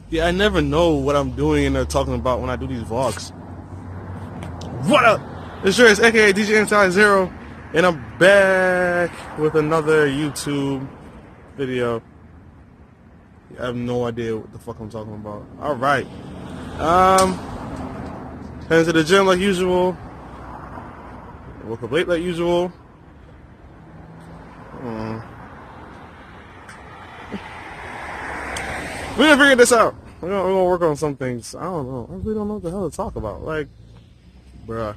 Yeah, I never know what I'm doing and they're talking about when I do these vlogs. What up? It's Dres, aka DJ Anti-Zero, and I'm back with another YouTube video. I have no idea what the fuck I'm talking about. Alright. Heading to the gym like usual. Woke up late like usual. We're gonna figure this out. We're gonna work on some things. I don't know. I really don't know what the hell to talk about. Like, bruh.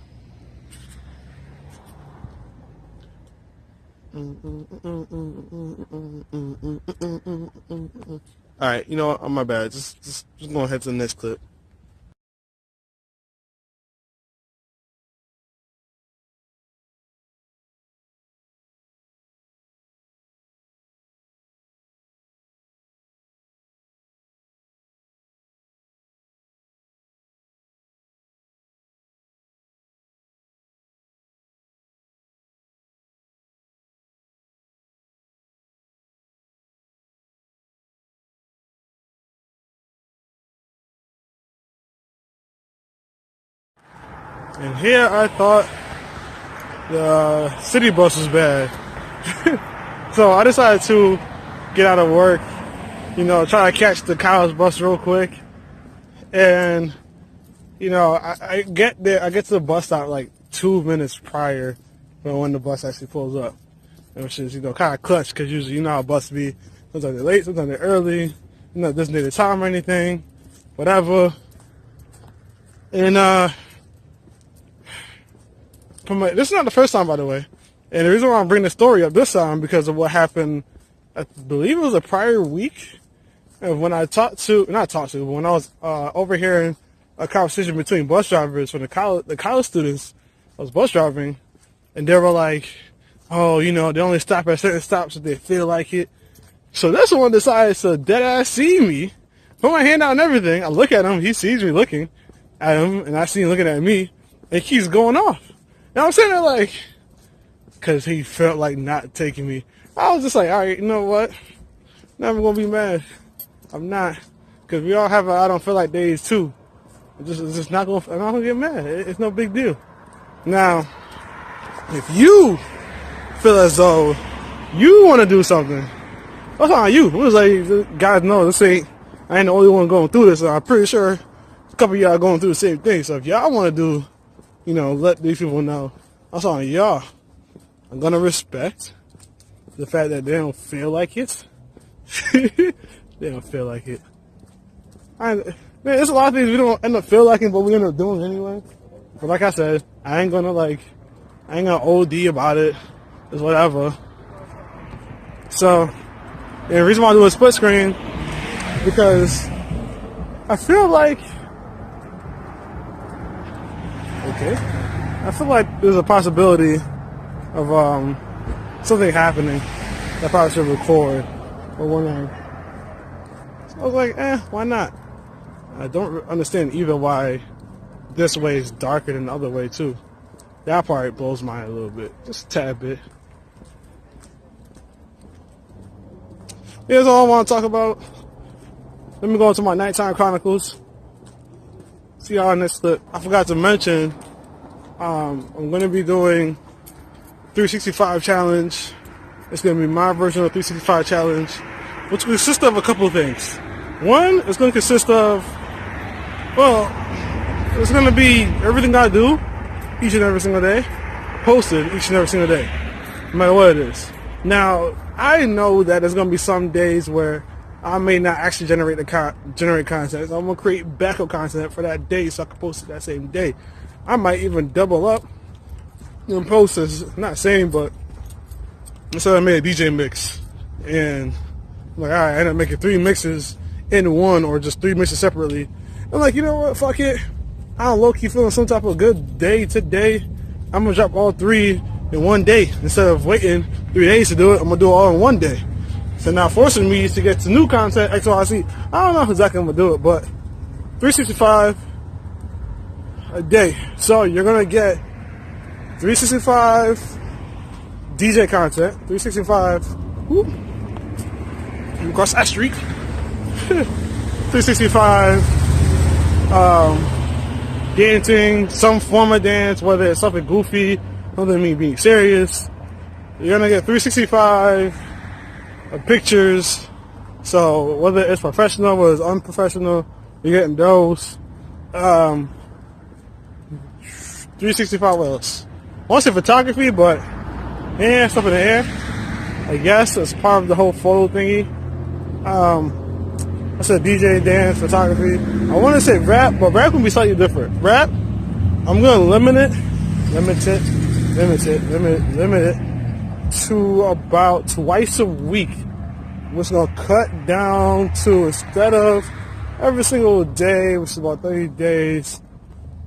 Alright, you know what? I'm my bad. Just gonna head to the next clip. And here I thought the city bus was bad. So I decided to get out of work, you know, try to catch the college bus real quick. And, you know, I get there, I get to the bus stop like 2 minutes prior from when the bus actually pulls up. Which is, you know, kind of clutch because usually you know how bus be. Sometimes they're late, sometimes they're early. You know, designated time or anything, whatever. And, this is not the first time, by the way. And the reason why I'm bringing the story up this time because of what happened, I believe it was a prior week, when I when I was overhearing a conversation between bus drivers from the college students. I was bus driving, and they were like, "Oh, you know, they only stop at certain stops if they feel like it." So this one decides to dead ass see me, put my hand out and everything. I look at him, he sees me looking at him, and I see him looking at me, and he keeps going off. Now I'm sitting there like, because he felt like not taking me. I was just like, all right, you know what? Never gonna be mad. I'm not, because we all have I don't feel like days too. It's just not gonna. I'm not gonna get mad. It's no big deal. Now, if you feel as though you want to do something, that's on you. It was like, guys, know this ain't. I ain't the only one going through this. So I'm pretty sure a couple of y'all going through the same thing. So if y'all want to do, you know, let these people know. That's on y'all. I'm gonna respect the fact that they don't feel like it. They don't feel like it. Man, there's a lot of things we don't end up feel like it, but we end up doing anyway. But like I said, I ain't gonna OD about it. It's whatever. So, and the reason why I do a split screen because I feel like. Okay. I feel like there's a possibility of something happening that I probably should record or whatever. So I was like, why not? I don't understand either why this way is darker than the other way too. That part blows my mind a little bit, just a tad bit. Here's all I want to talk about. Let me go into my nighttime chronicles. See y'all in this clip. I forgot to mention, I'm going to be doing 365 challenge. It's going to be my version of 365 challenge, which will consist of a couple of things. One, it's going to consist of, well, it's going to be everything I do each and every single day, posted each and every single day, no matter what it is. Now, I know that there's going to be some days where I may not actually generate content. So I'm going to create backup content for that day so I can post it that same day. I might even double up and post this, not same, but instead I made a DJ mix. And I'm like, all right, I end up making 3 mixes in one or just 3 mixes separately. I'm like, you know what, fuck it. I'm low-key feeling some type of good day today. I'm going to drop all 3 in one day. Instead of waiting 3 days to do it, I'm going to do it all in one day. So now forcing me to get to new content, XYZ. I don't know exactly how I'm going to do it, but 365 a day. So you're going to get 365 DJ content, 365, whoop, across that street. 365 dancing, some form of dance, whether it's something goofy, something me being serious. You're gonna get 365 pictures. So whether it's professional, whether it's unprofessional, you're getting those. 365 what else? I want to say photography, but yeah, stuff in the air. I guess it's part of the whole photo thingy. I said DJ, dance, photography. I want to say rap, but rap can be slightly different. Rap, I'm gonna limit it to about twice a week. Which is gonna cut down to, instead of every single day, which is about 30 days,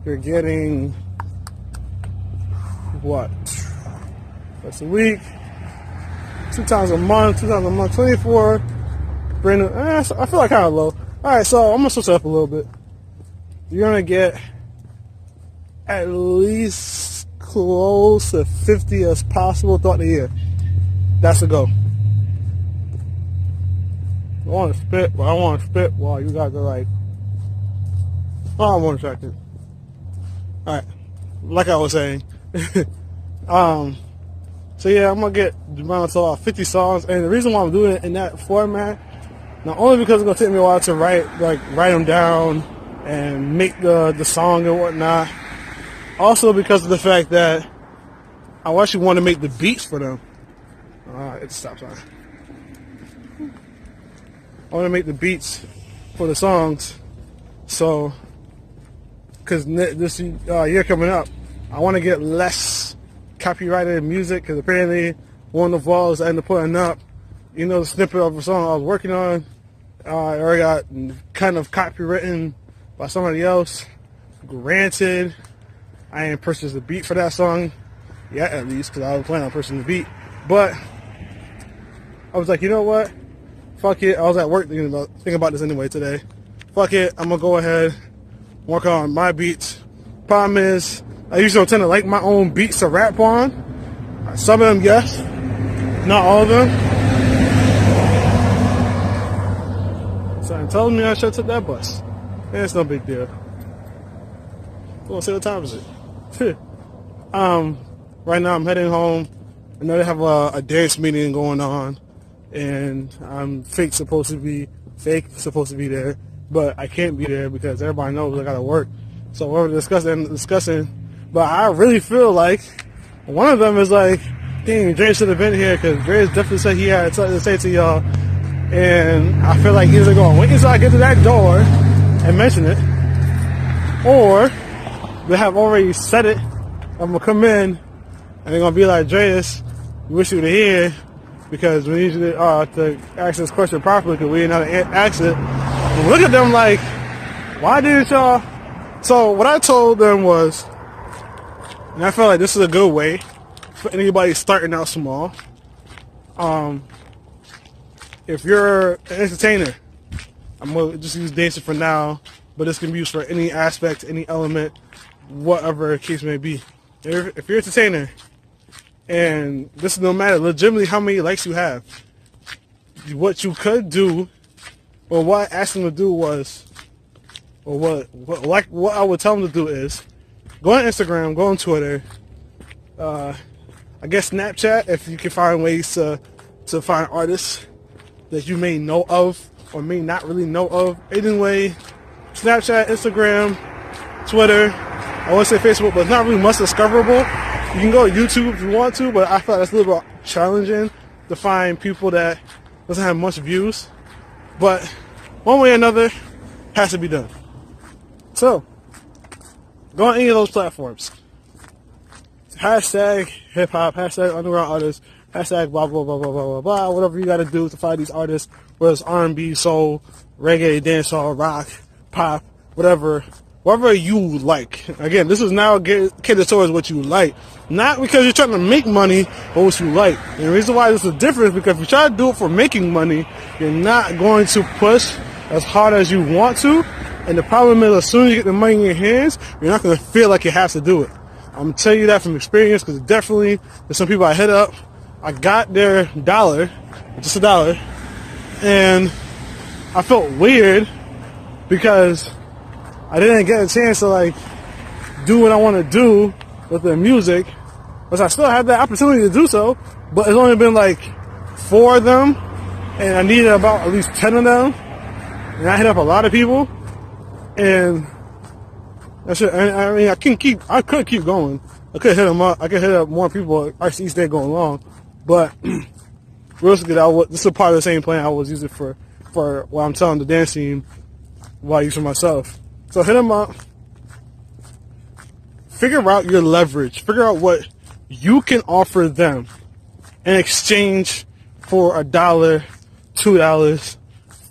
you're getting what? Twice a week, 2 times a month, 24. Brand new, I feel like kind of low. Alright, so I'm gonna switch it up a little bit. You're gonna get at least close to 50 as possible throughout the year. That's the goal. I want to spit, but I want to spit while you guys are like, oh, I'm one second. Alright, like I was saying. So yeah, I'm gonna get around to 50 songs, and the reason why I'm doing it in that format, not only because it's gonna take me a while to write them down and make the song and whatnot, also because of the fact that I actually want to make the beats for them. It's stop sign. I want to make the beats for the songs, so because this year coming up, I want to get less copyrighted music, because apparently one of the vlogs I ended up putting up, the snippet of a song I was working on, I already got kind of copywritten by somebody else. Granted, I ain't purchased the beat for that song yet, at least, because I was planning on purchasing the beat, but I was like, you know what? Fuck it. I was at work thinking about this anyway today. Fuck it. I'm going to go ahead, work on my beats. Problem is, I usually don't tend to like my own beats to rap on. Some of them, yes. Not all of them. Something tells me I should have took that bus. It's no big deal. We'll see what time is it. Right now I'm heading home. I know they have a dance meeting going on, and I'm supposed to be there, but I can't be there because everybody knows I gotta work. So we're discussing, but I really feel like one of them is like, dang, Dre should have been here, because Dre definitely said he had something to say to y'all, and I feel like either going to wait until I get to that door and mention it, or they have already said it. I'm gonna come in and they're gonna be like, Dreas, we wish you were here, because we need you to ask this question properly, because we didn't know how to ask it. And look at them like, why didn't y'all? So what I told them was, and I felt like this is a good way for anybody starting out small. If you're an entertainer, I'm gonna just use dancing for now, but this can be used for any aspect, any element, whatever the case may be. If you're an entertainer, and this is no matter legitimately how many likes you have, what you could do, or what I asked them to do was, or what I would tell them to do is, go on Instagram, go on Twitter, I guess Snapchat, if you can find ways to find artists that you may know of or may not really know of. Anyway, Snapchat, Instagram, Twitter, I would say Facebook, but it's not really much discoverable. You can go to YouTube if you want to, but I thought that's a little bit challenging to find people that doesn't have much views. But one way or another, has to be done. So, go on any of those platforms. Hashtag hip hop, hashtag underground artists, hashtag blah blah blah blah blah blah blah. Whatever you gotta do to find these artists, whether it's R&B, soul, reggae, dancehall, rock, pop, whatever you like. Again, this is now catered towards what you like, not because you're trying to make money, but what you like. And the reason why this is different is because if you try to do it for making money, you're not going to push as hard as you want to. And the problem is, as soon as you get the money in your hands, you're not going to feel like you have to do it. I'm going to tell you that from experience, because definitely there's some people I hit up, I got their $1, just $1, and I felt weird because I didn't get a chance to like do what I want to do with the music, which I still have that opportunity to do so, but it's only been like 4 of them, and I needed about at least 10 of them, and I hit up a lot of people, and I mean, I could keep going. I could hit them up. I could hit up more people as each day going along, but realistically, this is part of the same plan I was using for what I'm telling the dance team, what I use for myself. So hit them up. Figure out your leverage. Figure out what you can offer them in exchange for $1, $2,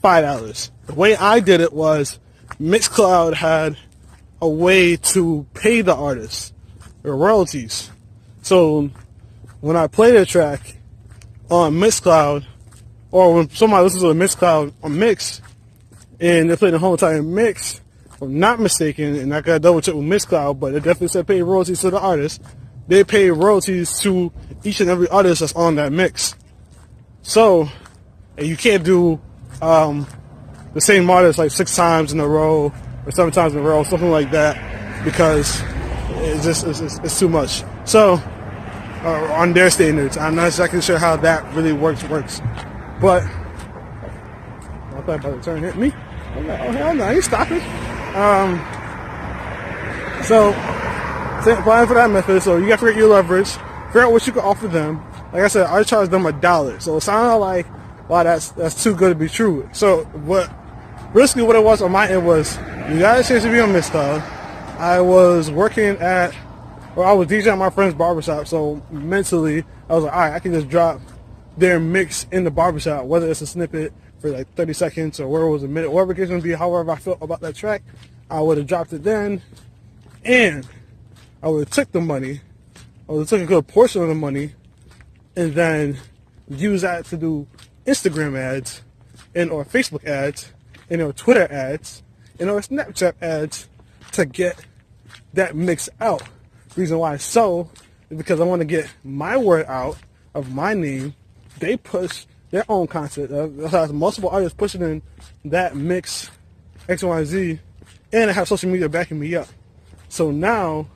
$5. The way I did it was Mixcloud had a way to pay the artists their royalties. So when I play the track on Mixcloud, or when somebody listens to a Mixcloud on Mix, and they're playing the whole entire mix, if I'm not mistaken, and I gotta double check with Mixcloud, but it definitely said pay royalties to the artist. They pay royalties to each and every artist that's on that mix. So, and you can't do the same artist like 6 times in a row or 7 times in a row, something like that, because it's too much. So, on their standards, I'm not exactly sure how that really works. But I thought about to turn hit me. I'm like, oh hell no, I ain't stopping. So applying for that method, so you got to figure out your leverage, figure out what you can offer them. Like I said, I charged them $1, so it sounded like, wow, that's too good to be true. So basically what it was on my end was, you got a chance to be on Mixcloud. I was working I was DJing at my friend's barbershop, so mentally I was like, all right, I can just drop their mix in the barbershop, whether it's a snippet for like 30 seconds or whatever it was a minute, whatever it was going to be, however I felt about that track, I would have dropped it then, and I would have took the money, I would have took a good portion of the money, and then use that to do Instagram ads, and or Facebook ads, and or Twitter ads, and or Snapchat ads to get that mix out. The reason why so is because I want to get my word out of my name. They push their own content. Has multiple artists pushing in that mix X, Y, Z, and I have social media backing me up. So now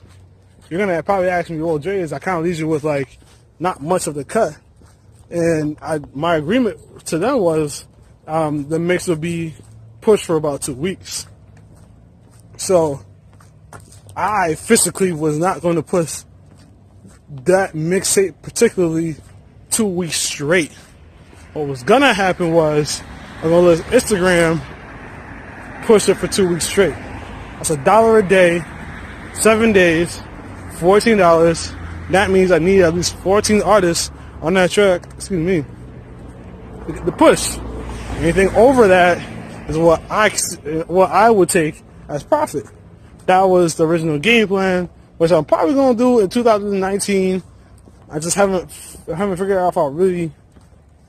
you're gonna probably ask me, well, Dre, I kind of leave you with like not much of the cut, and my agreement to them was the mix would be pushed for about 2 weeks. So I physically was not going to push that mixtape particularly 2 weeks straight. What was gonna happen was I'm gonna let Instagram push it for 2 weeks straight. That's $1 a day, 7 days, $14. That means I need at least 14 artists on that track, excuse me, to get the push. Anything over that is what I would take as profit. That was the original game plan, which I'm probably gonna do in 2019. I just haven't figured out if I really,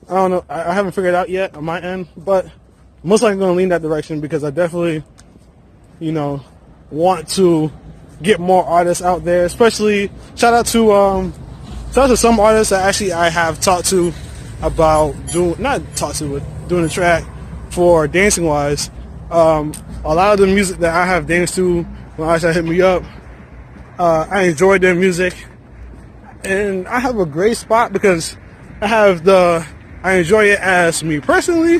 I don't know, I haven't figured it out yet on my end, but most likely going to lean that direction because I definitely, want to get more artists out there, especially shout out to some artists that actually I have talked to about doing the track for dancing wise. A lot of the music that I have danced to when artists hit me up, I enjoyed their music. And I have a great spot because I enjoy it as me personally.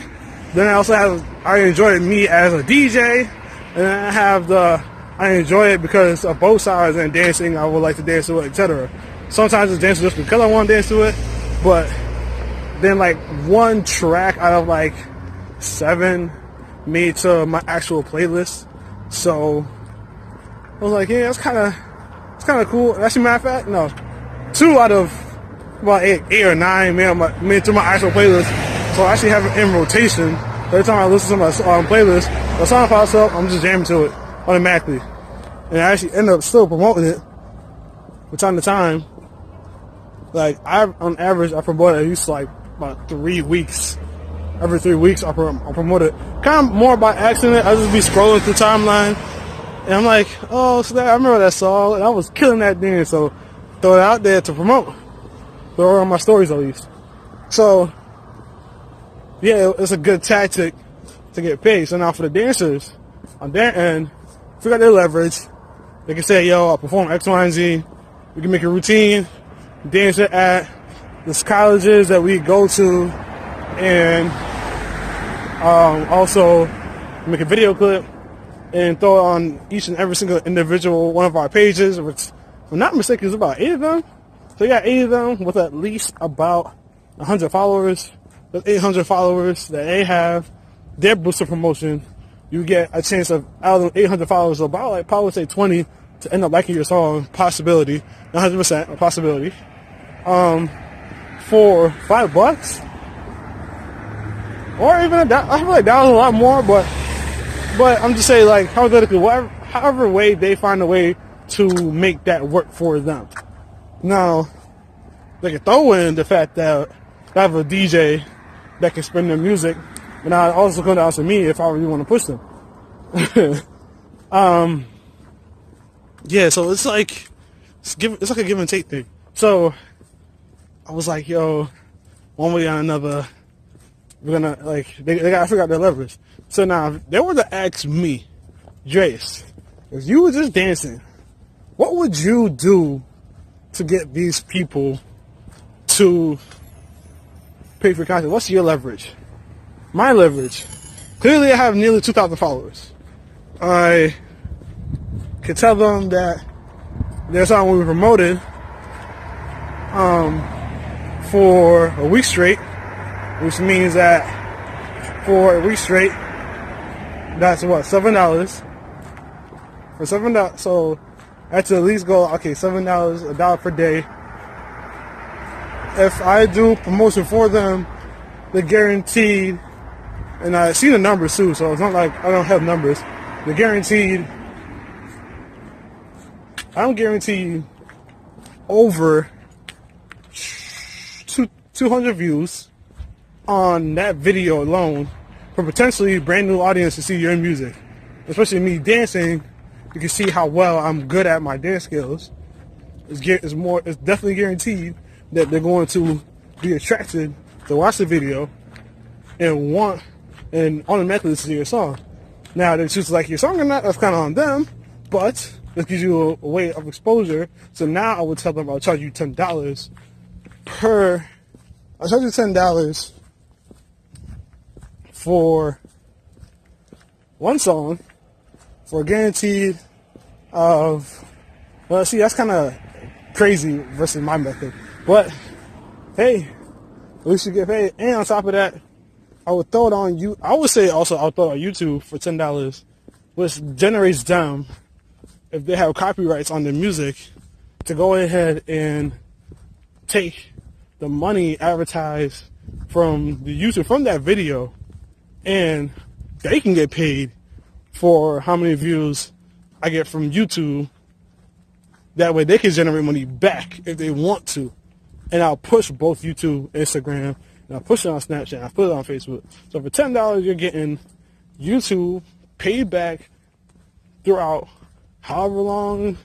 Then I enjoy it me as a DJ. And I enjoy it because of both sides and dancing. I would like to dance to it, etc. Sometimes it's dancing just because I want to dance to it. But then like one track out of like 7 made to my actual playlist. So I was like, yeah, it's kind of cool. Actually, matter of fact, no. 2 out of about 8 or 9 made to my actual playlist. So I actually have it in rotation. Every time I listen to my playlist, the song pops up, I'm just jamming to it automatically. And I actually end up still promoting it from time to time. Like, on average, I promote it at least like about 3 weeks. Every 3 weeks, I promote it. Kind of more by accident. I just be scrolling through timeline. And I'm like, oh, so I remember that song. And I was killing that dance. So throw it out there to promote. Throw it on my stories at least. So, yeah, it's a good tactic to get paid. So now for the dancers, on their end, figure out their leverage. They can say, yo, I'll perform X, Y, and Z. We can make a routine, dance it at the colleges that we go to, and also make a video clip and throw it on each and every single individual one of our pages, which, if I'm not mistaken, is about 8 of them. So you got 8 of them with at least about 100 followers. Those 800 followers that they have, their booster promotion, you get a chance of, out of 800 followers, about like probably say 20 to end up liking your song. Possibility, 100% a possibility. For $5, or even $1. I feel like that was a lot more, but I'm just saying, like, hypothetically, however way they find a way to make that work for them. Now, they can throw in the fact that I have a DJ that can spin their music, and I also come down to me if I really want to push them. Yeah, so it's like a give and take thing. So I was like, yo, one way or another, we're gonna, like, they gotta figure out their leverage. So now, if they were to ask me, Drace, if you were just dancing, what would you do to get these people to pay for content? What's your leverage? My leverage. Clearly, I have nearly 2,000 followers. I could tell them that their song will be promoted for a week straight, which means that for a week straight, that's what, $7. For $7, so I have to at least go, okay, $7, $1 per day. If I do promotion for them, they're guaranteed, and I see the numbers too, so it's not like I don't have numbers. They're guaranteed, I'm guaranteed over 200 views on that video alone for potentially brand new audience to see your music. Especially me dancing, you can see how well I'm good at my dance skills. It's definitely guaranteed that they're going to be attracted to watch the video and automatically listen to your song. Now, they choose to like your song or not, that's kind of on them, but this gives you a way of exposure. So now I would tell them I'll charge you $10 I'll charge you $10 for one song for a guaranteed of, well, see, that's kind of crazy versus my method. But, hey, at least you get paid. And on top of that, I would throw it on you. I would say also I'll throw it on YouTube for $10, which generates them, if they have copyrights on their music, to go ahead and take the money advertised from the YouTube, from that video, and they can get paid for how many views I get from YouTube. That way they can generate money back if they want to. And I'll push both YouTube, Instagram, and I'll push it on Snapchat, and I'll put it on Facebook. So for $10, you're getting YouTube paid back throughout however long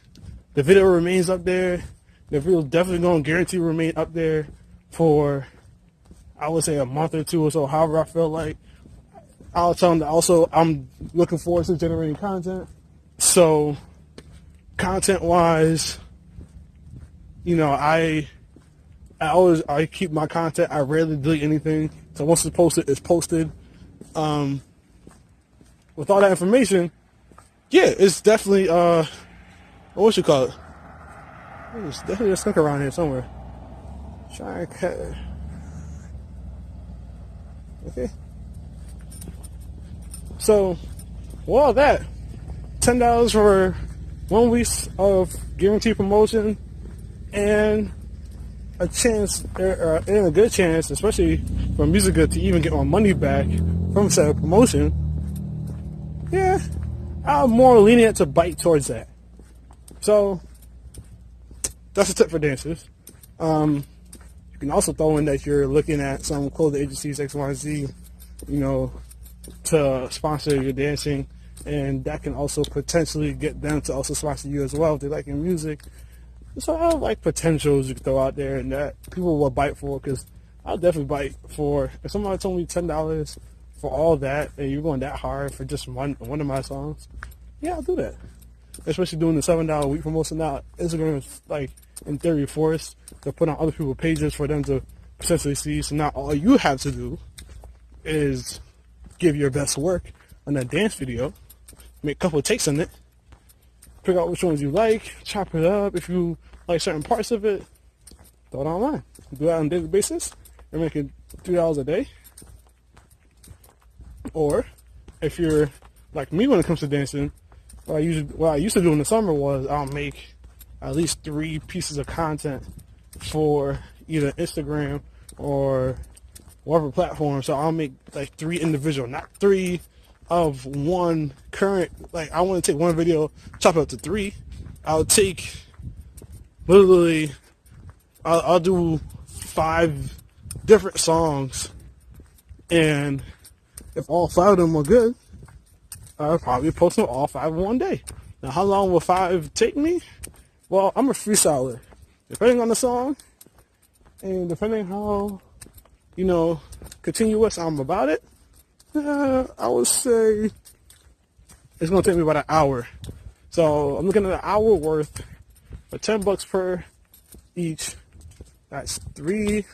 the video remains up there. The video is definitely going to guarantee remain up there for, I would say, a month or two or so, however I feel like. I'll tell them that also I'm looking forward to generating content. So, content-wise, you know, I keep my content. I rarely delete anything. So once it's posted, it's posted. With all that information, yeah, it's definitely, what you call it? There's definitely a skunk around here somewhere. Try and cut. Okay. So, with all that, $10 for 1 week of guaranteed promotion, and a chance, and a good chance, especially for music good, to even get my money back from said promotion. Yeah, I'm more lenient to bite towards that. So, that's a tip for dancers. You can also throw in that you're looking at some clothing agencies, X, Y, Z, you know, to sponsor your dancing, and that can also potentially get them to also sponsor you as well if they like your music. So I have like potentials you can throw out there, and that people will bite for, because I'll definitely bite for. If somebody told me $10 for all that, and you're going that hard for just one of my songs, yeah, I'll do that. Especially doing the $7 a week promotion now. Instagram is like in theory forced to put on other people's pages for them to potentially see. So now all you have to do is give your best work on that dance video, make a couple of takes on it, pick out which ones you like, chop it up. If you like certain parts of it, throw it online. Do that on a daily basis. You're making $3 a day. Or if you're like me when it comes to dancing, what I used to do in the summer was I'll make at least 3 pieces of content for either Instagram or whatever platform. So I'll make like 3 individual, not 3 of one current. Like I want to take one video, chop it up to 3. I'll take literally, I'll do 5 different songs, and if all 5 of them are good, I'll probably post them all 5 in one day. Now, how long will 5 take me? Well, I'm a freestyler. Depending on the song, and depending how, continuous I'm about it, I would say it's going to take me about an hour. So I'm looking at an hour worth for $10 per each. That's 3,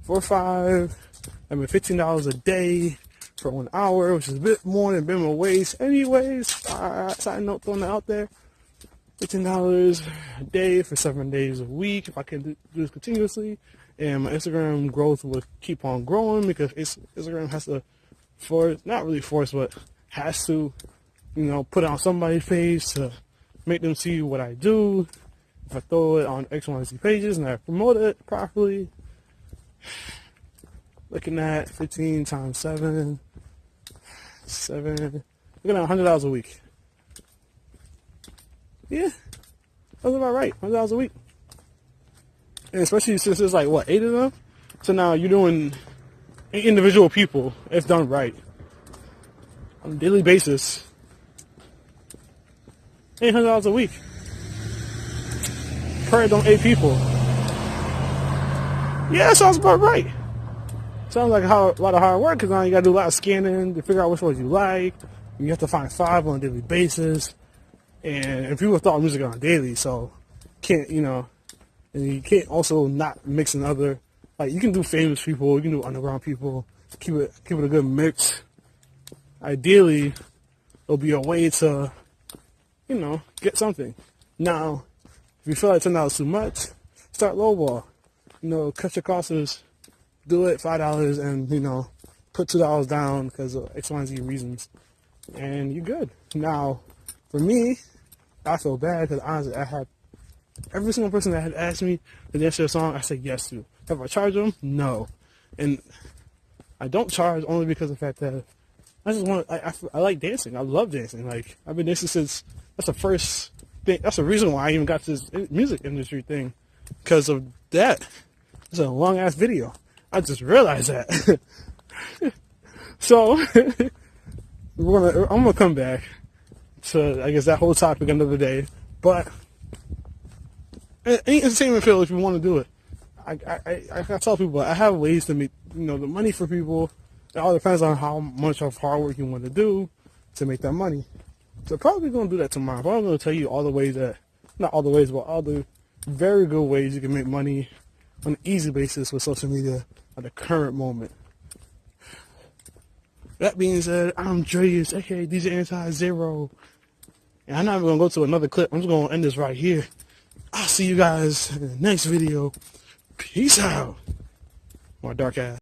4, 5. I mean, $15 a day for 1 hour, which is a bit more than minimum wage. Anyways, side note throwing it out there. $15 a day for 7 days a week. If I can do this continuously, and my Instagram growth will keep on growing, because Instagram has to not really force, but has to, put it on somebody's page to make them see what I do. If I throw it on X, Y, Z pages and I promote it properly, looking at 15 times 7, looking at $100 a week. Yeah, that's about right. $100 a week. And especially since there's like, 8 of them? So now you're doing individual people, if done right, on a daily basis. $800 a week. Per on 8 people. Yeah, that sounds about right. Sounds like a lot of hard work, because now you got to do a lot of scanning to figure out which ones you like. You have to find 5 on a daily basis. And people thought music on daily, so can't, and you can't also not mix in other, like you can do famous people, you can do underground people, keep it a good mix. Ideally, it'll be a way to, get something. Now, if you feel like $10 is too much, start lowball. Cut your costs, do it $5 and, put $2 down because of X, Y, and Z reasons. And you're good. Now, for me, I feel bad because honestly, I had every single person that had asked me to dance to a song, I said yes to. Have I charged them? No. And I don't charge only because of the fact that I just want I like dancing. I love dancing. Like, I've been dancing since, that's the first thing, that's the reason why I even got this music industry thing. Because of that. It's a long ass video. I just realized that. So, I'm gonna come back to, I guess, that whole topic another day. But any entertainment field, if you want to do it, I tell people I have ways to make the money for people. It all depends on how much of hard work you want to do to make that money. So probably gonna do that tomorrow. But I'm gonna tell you all the ways that, not all the ways, but all the very good ways you can make money on an easy basis with social media at the current moment. That being said, I'm Dreas, aka DJ Anti-Zero. And I'm not even going to go to another clip. I'm just going to end this right here. I'll see you guys in the next video. Peace out. My dark ass.